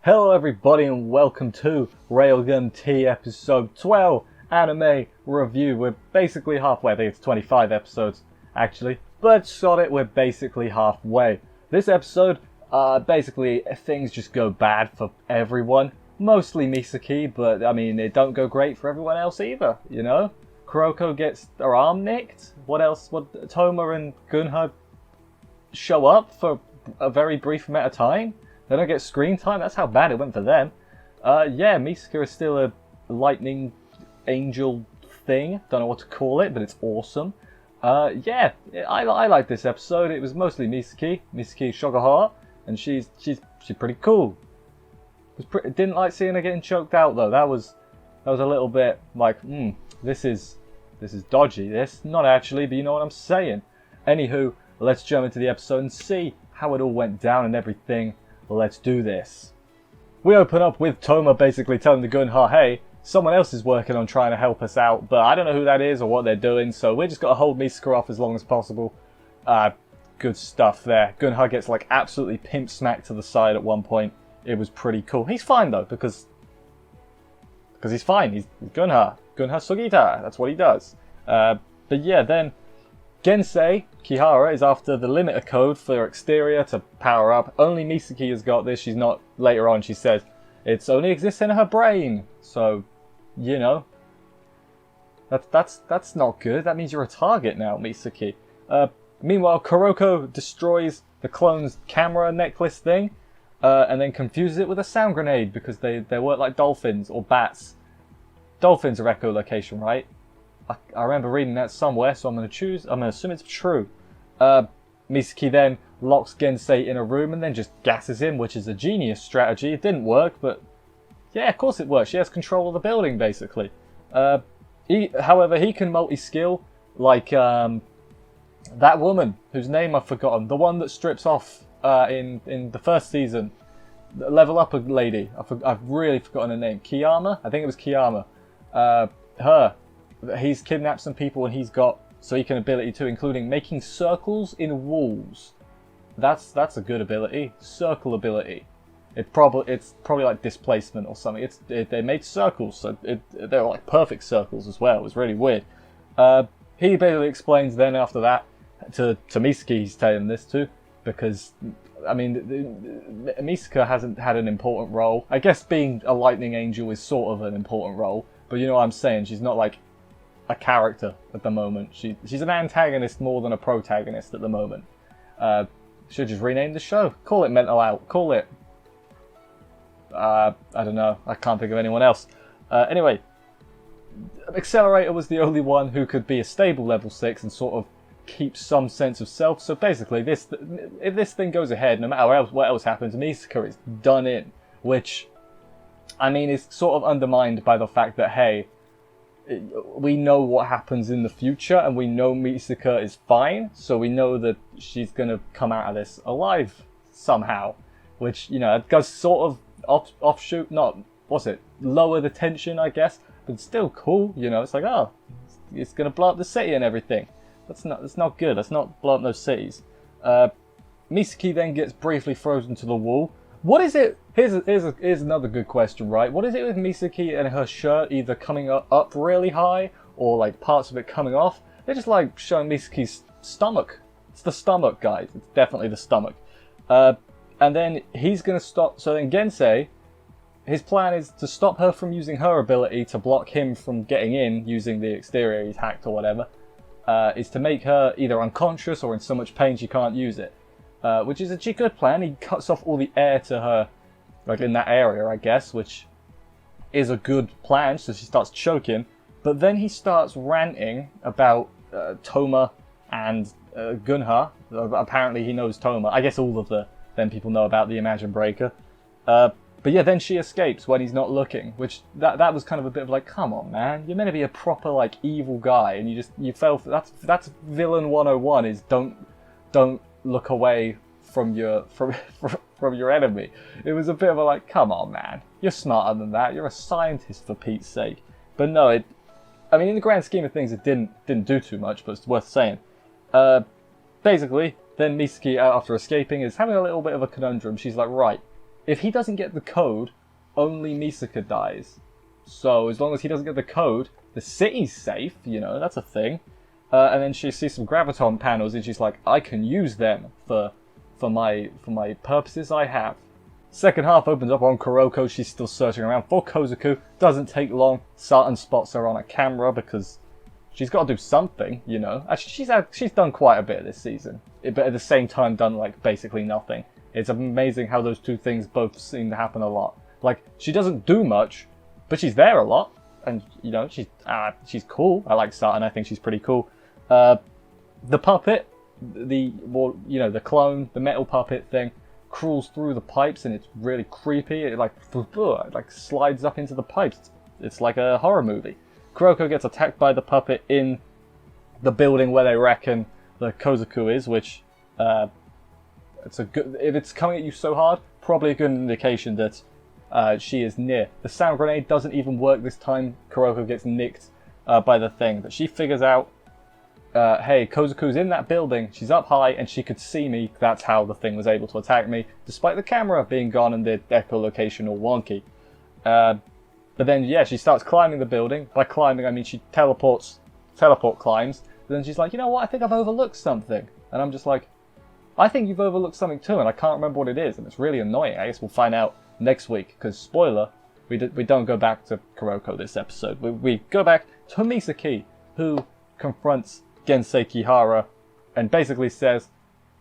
Hello everybody and welcome to Railgun T episode 12 anime review. We're basically halfway. I think it's 25 episodes actually, but shot it, we're basically halfway. This episode, basically things just go bad for everyone. Mostly Misaki, but I mean it don't go great for everyone else either, you know? Kuroko gets her arm nicked. What else? Toma and Gunha show up for a very brief amount of time. They don't get screen time. That's how bad it went for them. Yeah, Misaka is still a lightning angel thing. Don't know what to call it, but it's awesome. Yeah, I like this episode. It was mostly Misaki Shogohara, and she's pretty cool. Didn't like seeing her getting choked out though. That was a little bit like, this is dodgy. This not actually, but you know what I'm saying. Anywho, let's jump into the episode and see how it all went down and everything. Let's do this. We open up with Toma basically telling the Gunha, hey, someone else is working on trying to help us out, but I don't know who that is or what they're doing, so we just got to hold Misaka off as long as possible. Good stuff there. Gunha gets like absolutely pimp smacked to the side at one point. It was pretty cool. He's fine though, because he's fine. He's Gunha Sugita. That's what he does. But yeah, then Gensei Kihara is after the limiter code for her exterior to power up. Only Misaki has got this. She's not. Later on she says it's only exists in her brain. So, you know, that's not good. That means you're a target now, Misaki. Meanwhile, Kuroko destroys the clone's camera necklace thing, and then confuses it with a sound grenade because they work like dolphins or bats. Dolphins are echolocation, right? I remember reading that somewhere, so I'm going to assume it's true. Misaki then locks Gensei in a room and then just gasses him, which is a genius strategy. It didn't work, but yeah, of course it works. She has control of the building, basically. However, he can multi-skill, like that woman, whose name I've forgotten. The one that strips off in the first season. The level up lady. I've really forgotten her name. Kiyama? I think it was Kiyama. Her. He's kidnapped some people and he's got Suican ability too, including making circles in walls. That's a good ability. Circle ability. It's probably like displacement or something. They made circles, so they're like perfect circles as well. It was really weird. He basically explains then after that to Misaki. He's telling this too because I mean Misaka hasn't had an important role. I guess being a lightning angel is sort of an important role, but you know what I'm saying. She's not like a character at the moment. She's an antagonist more than a protagonist at the moment. Should just rename the show. Call it Mental Out. Call it I don't know. I can't think of anyone else. Anyway, Accelerator was the only one who could be a stable level 6 and sort of keep some sense of self. So basically, if this thing goes ahead, no matter what else happens, Misaka is done in. Which, I mean, is sort of undermined by the fact that, hey, we know what happens in the future, and we know Misaka is fine, so we know that she's gonna come out of this alive somehow. Which, you know, it does sort of offshoot, lower the tension, I guess, but it's still cool, you know. It's like, oh, it's gonna blow up the city and everything. That's not good. Let's not blow up those cities. Misaki then gets briefly frozen to the wall. What is it? Here's another good question, right? What is it with Misaki and her shirt either coming up really high or like parts of it coming off? They're just like showing Misaki's stomach. It's the stomach, guys. It's definitely the stomach. And then he's gonna stop. So then Gensei, his plan is to stop her from using her ability to block him from getting in using the exterior he's hacked or whatever. Is to make her either unconscious or in so much pain she can't use it. Which is a good plan. He cuts off all the air to her, like in that area, I guess, which is a good plan, so she starts choking. But then he starts ranting about Toma and Gunha. Apparently he knows Toma. I guess all of them people know about the Imagine Breaker. But yeah, then she escapes when he's not looking, which that was kind of a bit of like, come on, man, you're meant to be a proper like evil guy, and you fell for that's villain 101 is don't look away from your enemy. It was a bit of a like, come on, man, you're smarter than that. You're a scientist, for Pete's sake. But no, I mean, in the grand scheme of things, it didn't do too much, but it's worth saying. Basically, then Misaki, after escaping, is having a little bit of a conundrum. She's like, right, if he doesn't get the code, only Misaka dies. So as long as he doesn't get the code, the city's safe, you know, that's a thing. And then she sees some graviton panels and she's like, I can use them for my purposes I have. Second half opens up on Kuroko. She's still searching around for Kozaku. Doesn't take long. Sartan spots her on a camera because she's got to do something, you know. Actually, she's done quite a bit this season, but at the same time done like basically nothing. It's amazing how those two things both seem to happen a lot. Like, she doesn't do much, but she's there a lot, and you know she's cool. I like Sartan. I think she's pretty cool. The puppet, the clone, the metal puppet thing, crawls through the pipes and it's really creepy. It like slides up into the pipes. It's like a horror movie. Kuroko gets attacked by the puppet in the building where they reckon the Kozaku is, which if it's coming at you so hard, probably a good indication that she is near. The sound grenade doesn't even work this time. Kuroko gets nicked by the thing, but she figures out, hey, Kozaku's in that building, she's up high, and she could see me. That's how the thing was able to attack me, despite the camera being gone and the echolocation all wonky. But then, yeah, she starts climbing the building. By climbing, I mean she teleport climbs. But then she's like, you know what, I think I've overlooked something. And I'm just like, I think you've overlooked something too, and I can't remember what it is, and it's really annoying. I guess we'll find out next week, because spoiler, we don't go back to Kuroko this episode. We go back to Misaki, who confronts Gensei Kihara and basically says,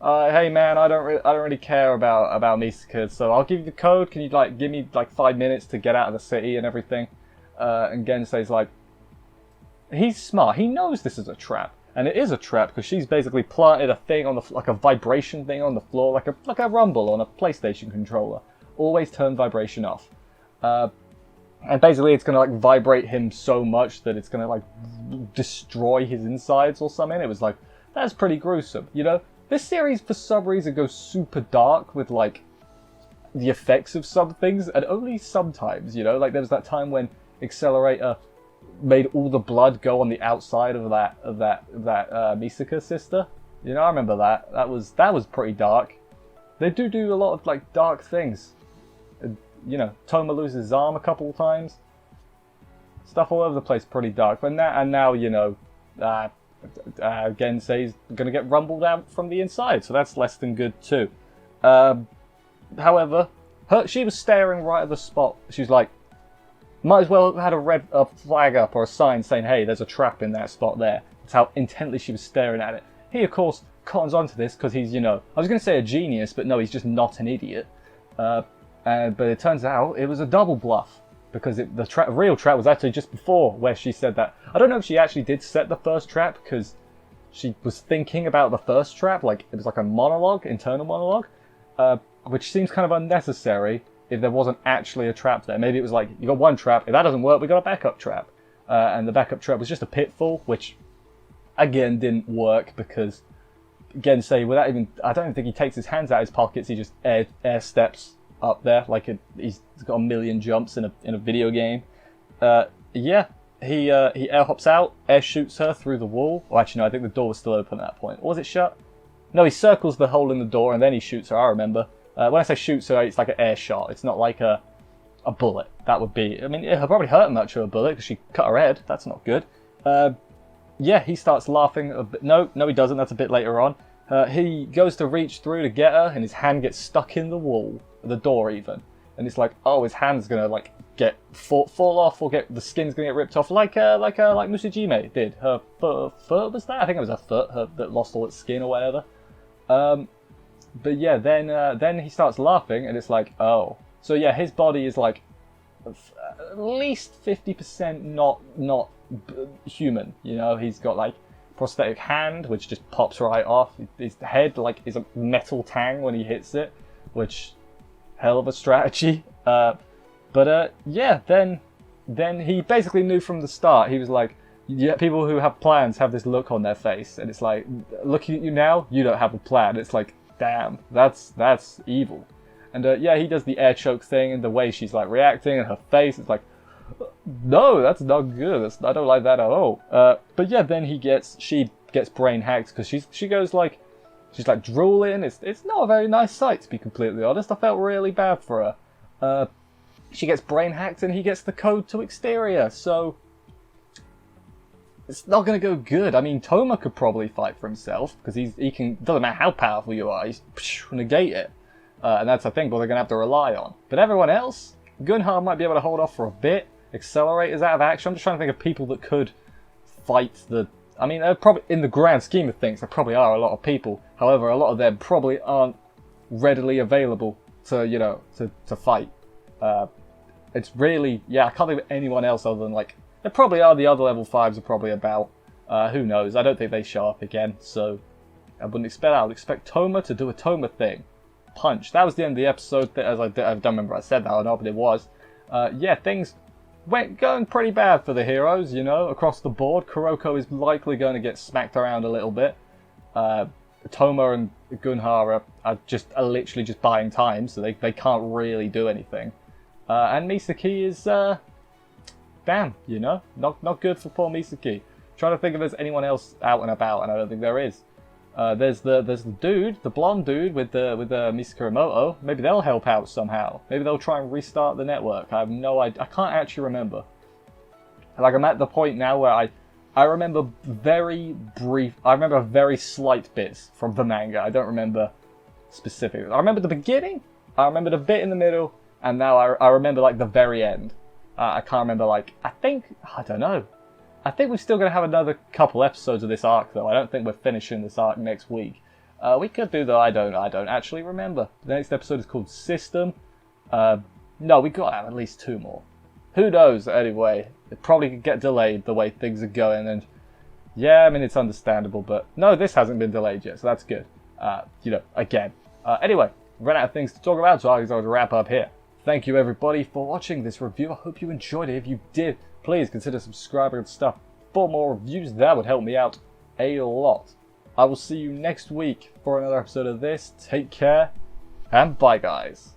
hey man, I don't really care about Misaka, so I'll give you the code. Can you like give me like 5 minutes to get out of the city and everything? And Gensei's like, he's smart. He knows this is a trap, and it is a trap because she's basically planted a thing on like a vibration thing on the floor, like a rumble on a PlayStation controller. Always turn vibration off. And basically it's going to like vibrate him so much that it's going to like destroy his insides or something. It was like, that's pretty gruesome. You know, this series for some reason goes super dark with like the effects of some things, and only sometimes, you know, like there was that time when Accelerator made all the blood go on the outside of that Misaka sister. You know, I remember that. That was pretty dark. They do a lot of like dark things. You know, Toma loses his arm a couple of times. Stuff all over the place, pretty dark. But now you know, Gensei's gonna get rumbled out from the inside, so that's less than good too. However, she was staring right at the spot. She's like, might as well have had a flag up or a sign saying, "Hey, there's a trap in that spot there." That's how intently she was staring at it. He, of course, cottons onto this because he's, you know, I was going to say a genius, but no, he's just not an idiot. But it turns out it was a double bluff, because the real trap was actually just before where she said that. I don't know if she actually did set the first trap because she was thinking about the first trap, like it was like a monologue, internal monologue, which seems kind of unnecessary if there wasn't actually a trap there. Maybe it was like, you got one trap, if that doesn't work, we got a backup trap. And the backup trap was just a pitfall, which again didn't work because Gensei, without even, I don't even think he takes his hands out of his pockets, he just air steps up there like he's got a million jumps in a video game. Yeah, he air hops out, air shoots her through the wall. Well, actually no, I think the door was still open at that point. Or was it shut? No, he circles the hole in the door and then he shoots her, I remember. When I say shoots her, it's like an air shot. It's not like a bullet. That would be, I mean, it probably hurt much of a bullet because she cut her head. That's not good. Yeah, he starts laughing a bit. No, he doesn't. That's a bit later on. He goes to reach through to get her and his hand gets stuck in the wall, the door even. And it's like, oh, his hand's gonna like fall off, or the skin's gonna get ripped off, like Musujime did. Her foot was that? I think it was her foot that lost all its skin or whatever. But yeah, then he starts laughing, and it's like, oh, so yeah, his body is like at least 50% not human. You know, he's got like prosthetic hand, which just pops right off. His head like is a metal tang when he hits it, which hell of a strategy. Yeah, then he basically knew from the start. He was like, yeah, people who have plans have this look on their face, and it's like, looking at you now, you don't have a plan. It's like, damn, that's evil. And yeah, he does the air choke thing, and the way she's like reacting, and her face, it's like, no, that's not good. I don't like that at all. But yeah, then she gets brain hacked because she goes like, She's like drooling. It's not a very nice sight, to be completely honest. I felt really bad for her. She gets brain hacked and he gets the code to exterior, so it's not going to go good. I mean, Toma could probably fight for himself, because he can, doesn't matter how powerful you are, he's negate it. And that's, I think, what they're going to have to rely on. But everyone else, Gunhar might be able to hold off for a bit. Accelerate is out of action. I'm just trying to think of people that could fight the... I mean, probably in the grand scheme of things, there probably are a lot of people. However, a lot of them probably aren't readily available to, you know, to fight. It's really... Yeah, I can't think of anyone else other than, like... There probably are the other level 5s are probably about. Who knows? I don't think they show up again, so... I wouldn't expect that. I would expect Toma to do a Toma thing. Punch. That was the end of the episode, as I don't remember if I said that or not, but it was. Yeah, things going pretty bad for the heroes, you know, across the board. Kuroko is likely going to get smacked around a little bit. Toma and Gunhar are literally just buying time, so they can't really do anything. And Misaki is, damn, you know, not good for poor Misaki. Trying to think if there's anyone else out and about, and I don't think there is. There's the dude, the blonde dude with the Misaki. Maybe they'll help out somehow. Maybe they'll try and restart the network. I have no idea. I can't actually remember. Like, I'm at the point now where I remember very brief. I remember very slight bits from the manga. I don't remember specifically. I remember the beginning. I remember the bit in the middle, and now I remember like the very end. I can't remember, like, I don't know. I think we're still going to have another couple episodes of this arc, though. I don't think we're finishing this arc next week. We could do, though. I don't actually remember. The next episode is called System. No, we got to have at least 2 more. Who knows, anyway. It probably could get delayed the way things are going, and yeah, I mean, it's understandable, but no, this hasn't been delayed yet, so that's good. You know, again. Anyway, ran out of things to talk about, so I decided to wrap up here. Thank you, everybody, for watching this review. I hope you enjoyed it. If you did, please consider subscribing and stuff for more reviews. That would help me out a lot. I will see you next week for another episode of this. Take care, and bye, guys.